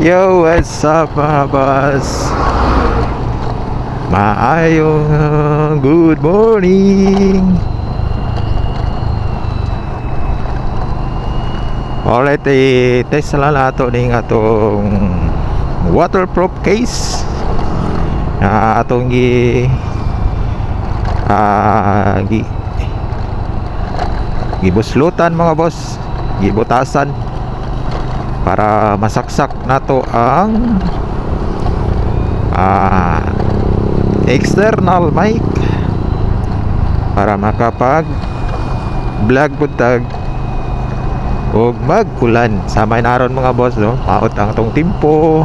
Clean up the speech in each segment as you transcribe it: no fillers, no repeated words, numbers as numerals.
Yo, what's up mga boss? Maayong good morning. Alright, test na nato ning atong waterproof case na atong gibuslutan mga boss, gibutasan para masaksak nato ang external mic para makapag vlog buntag o magkulan sa may naron mga boss, no? Maot ang tong timpo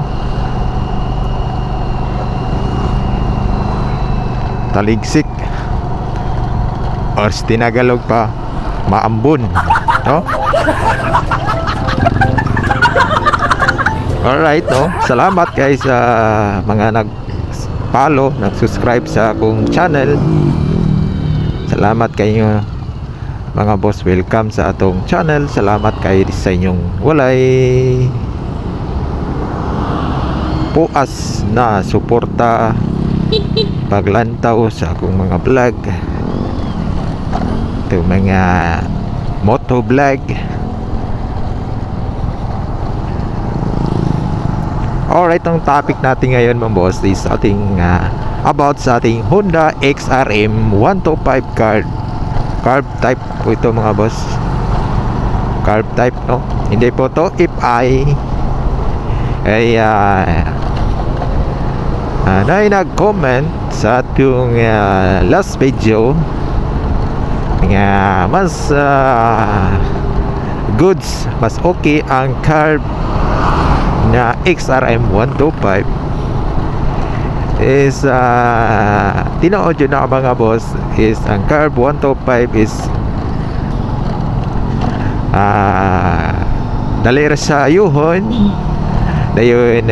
taligsik or tinagalog pa maambun, no? Alright, no? Salamat guys sa mga nag-follow, nag-subscribe sa akong channel. Salamat kayo mga boss, welcome sa atong channel. Salamat kayo sa inyong walay puas na suporta paglantaw sa akong mga vlog, ito mga moto vlog. Alright, ang topic natin ngayon mga boss is ating about sa ating Honda XRM 125 carb type po ito mga boss. Carb type, no? Hindi po to FI. Ay nag-comment sa ating last video nga mas goods, mas okay ang carb na XRM 125 is tinood yun na mga boss, is ang carb 125 is dali ra sa yuhon dayon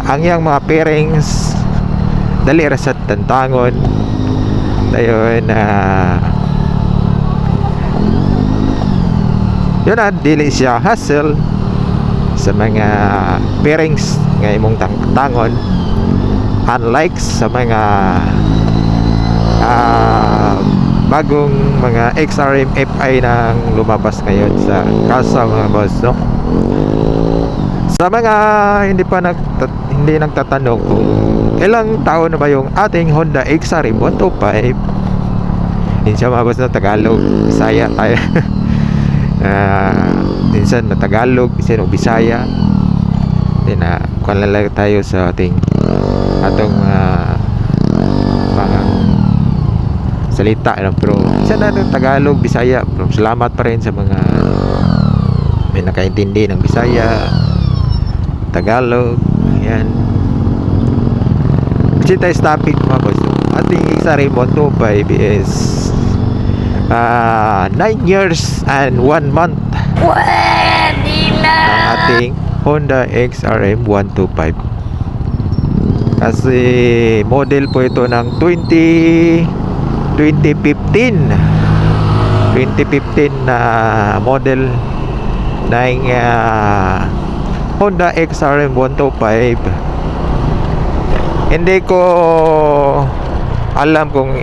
ang yang mga pairings dali ra sa tantangon dayon yun na, dili siya hassle sa mga pairings nga imong tangon, unlike sa mga bagong mga XRM FI nang lumabas ngayon sa kasa mga boss, no? Sa mga hindi nagtatanong kung ilang taon na ba yung ating Honda XRM 125, insya mga boss, na Tagalog, Bisaya tayo. Minsan Tagalog, minsan Bisaya, din kung lang tayo sa atong mga salita, pero minsan natin Tagalog, Bisaya, pero salamat pa rin sa mga may nakaintindi ng Bisaya, Tagalog. Yan, kasi tayo topic mga boss. Ating XRM 125 is 9 years and 1 month Pwede na! ang ating Honda XRM 125. Kasi model po ito ng 2015 na model ng Honda XRM 125. Hindi ko alam kung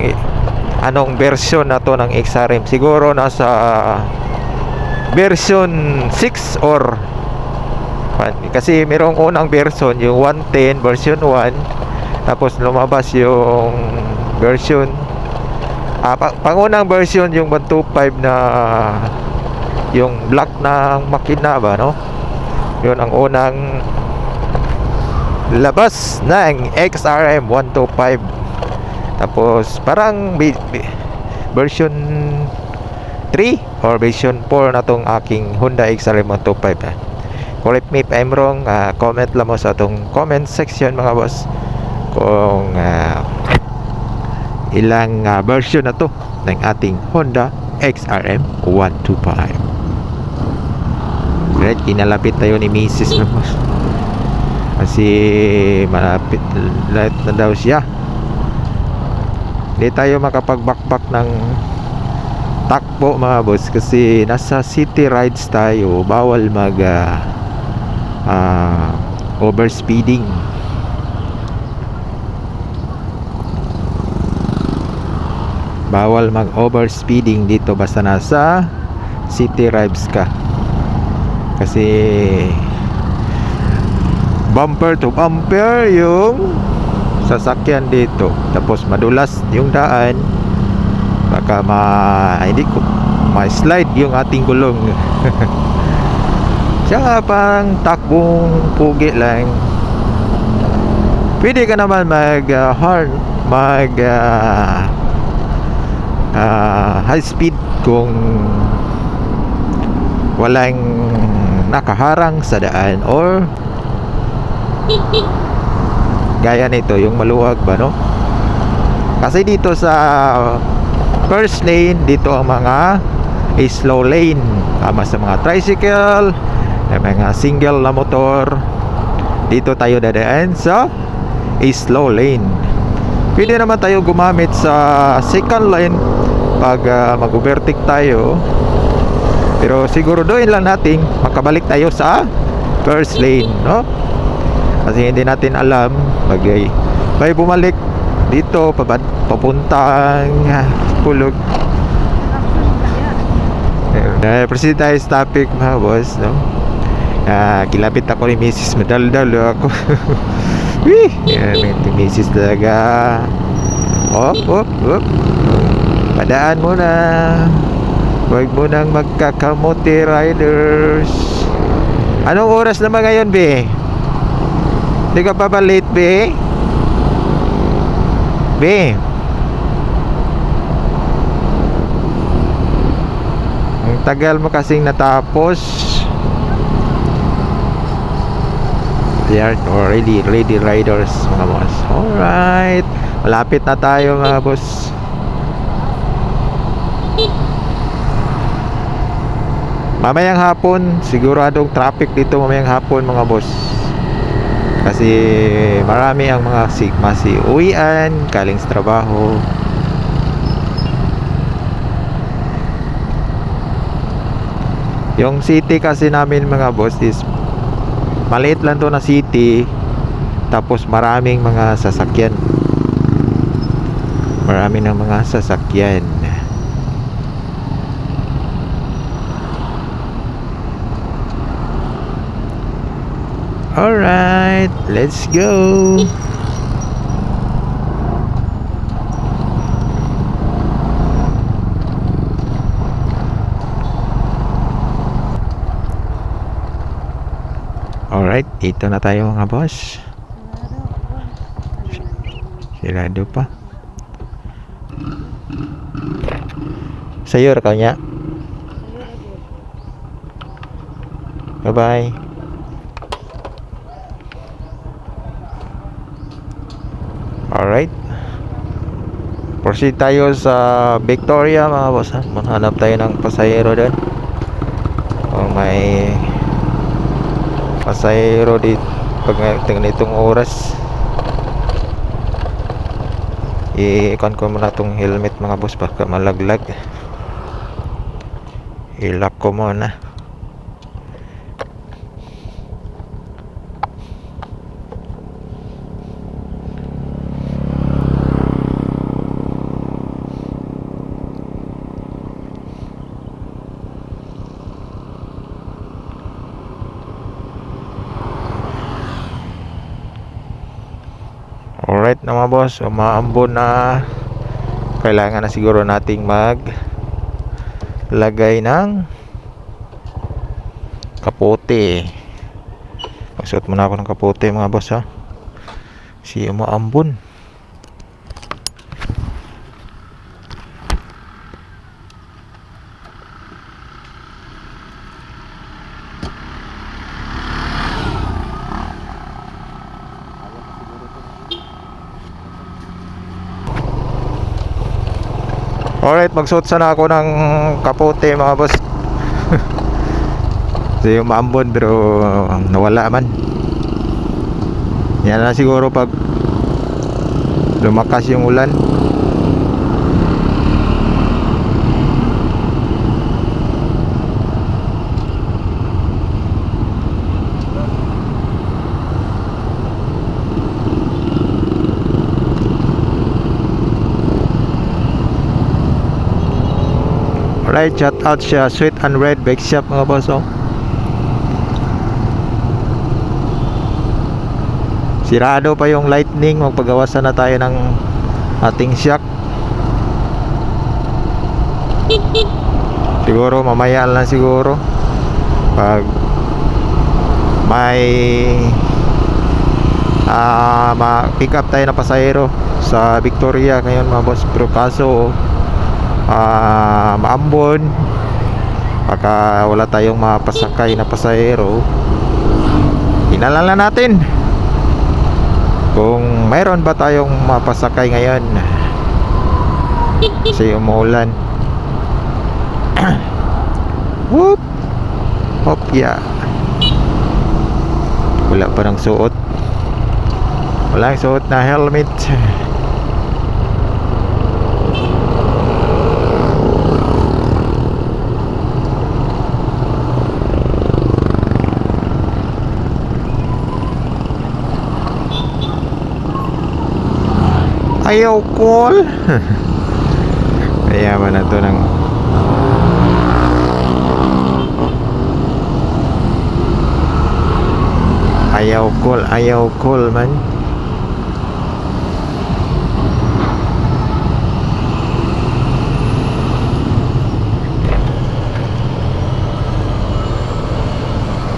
anong version na to ng XRM. Siguro nasa version 6 or kasi merong unang version yung 110 version 1, tapos lumabas yung version pangunang version yung 125 na yung black na makina ba, no? Yun ang unang labas ng XRM 125. Tapos parang version 3 or version 4 na tong aking Honda XRM 125. Correct me if I'm wrong, comment lang mo sa atong comment section mga boss kung ilang version na to ng ating Honda XRM 125. Right, kinalapit tayo ni Mrs. na boss kasi malapit na daw siya. Hindi tayo makapag-backpack ng takbo mga boss, kasi nasa city rides tayo, bawal mag overspeeding. Bawal mag overspeeding dito basta nasa city rides ka, kasi bumper to bumper yung sasakyan dito, tapos madulas yung daan, baka hindi ko ma-slide yung ating gulong. Siya nga pang takbong pugi lang. Pwede ka naman horn, high speed kung walang nakaharang sa daan, or gaya nito yung maluwag ba, no? Kasi dito sa first lane, dito ang mga slow lane, kama sa mga tricycle, mga single na motor. Dito tayo dadaan sa slow lane. Pwede naman tayo gumamit sa second lane pag mag-overtake tayo, pero siguro doon lang natin makabalik tayo sa first lane, no? Kasi hindi natin alam may bumalik dito papuntang Pulog. Proceed tayo sa topic mga boss, no? Kilapit ako ni Mrs. Madaldal ako. Wih, may Mrs. talaga. Op. Padaan mo na. Huwag mo nang magkakamote, riders. Anong oras naman ngayon, be? Hindi ka pa ba late, be? Be? Ang tagal mo kasing natapos. They are already ready riders, mga boss. Alright, malapit na tayo mga boss. Mamayang hapon, siguradong traffic dito mamayang hapon mga boss, kasi marami ang mga uwian galing sa trabaho. Yung city kasi namin mga boss is maliit lang to na city, tapos maraming mga sasakyan. Marami ng mga sasakyan. Alright, let's go. Alright, ito na tayo mga boss. Sirado pa. Sayor ka niya. Bye bye. Alright, proceed tayo sa Victoria mga boss, ha? Manhanap tayo ng pasahero doon, kung may pasahero dito pag ganitong oras. I-on ko muna itong helmet mga boss, baka malaglag. I-lock ko muna. Alright na mga boss, umaambon na. Kailangan na siguro nating lagay ng kapote. Magsuot muna ako ng kapote mga boss, ha, si umaambon. Alright, magsuot sana ako ng kapote mga boss. Kasi yung maambon, pero nawala man. Yan na siguro pag lumakas yung ulan. Right, shout out siya, Sweet and Red Bake Shop mga boss, oh. Sirado pa yung lightning, magpagawasan na tayo ng ating shock. Siguro mamaya lang siguro pag may ma-pick up tayo na pasahero sa Victoria ngayon mga boss. Pero kaso maambon, baka wala tayong mapasakay na pasahero, hinalan na natin kung mayroon ba tayong mapasakay ngayon kasi umuulan. Whoop! Hop, yeah. Wala pa ng suot. Walang suot na helmet. Ayaw call. Kaya man na to ng ayaw call man.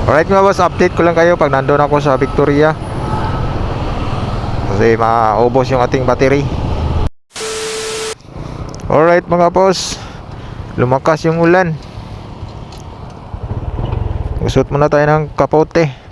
Alright mga boss, update ko lang kayo pag nandun ako sa Victoria kasi maubos yung ating battery. Alright mga boss, lumakas yung ulan. Usot muna tayo ng kapote.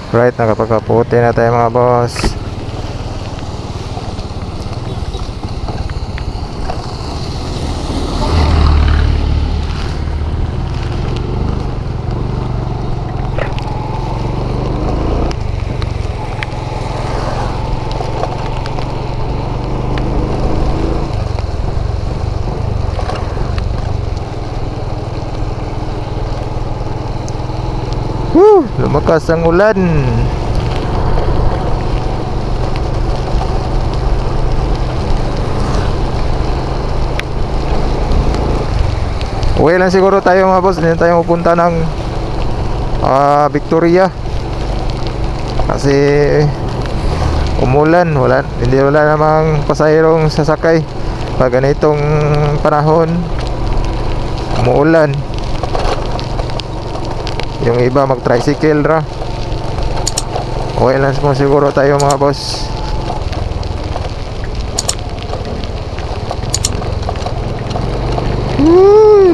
Right, nakapagkaputi na tayo mga boss. Lumakas ang ulan. Uwi lang siguro tayo mga boss. Hindi tayo pupunta ng Victoria kasi umulan. Hindi wala namang pasahirong sasakay pag ganitong panahon, umuulan. Yung iba mag tricycle ra. Okay lang mo siguro tayo mga boss.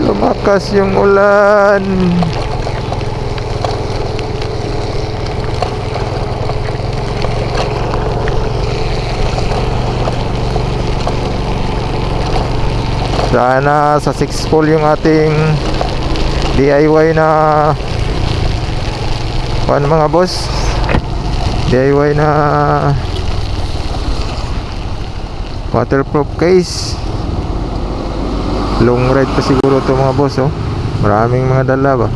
Lumakas yung ulan. Sana successful yung ating DIY na paano mga boss, DIY na waterproof case. Long ride pa siguro to mga boss, oh. Maraming mga dala ba.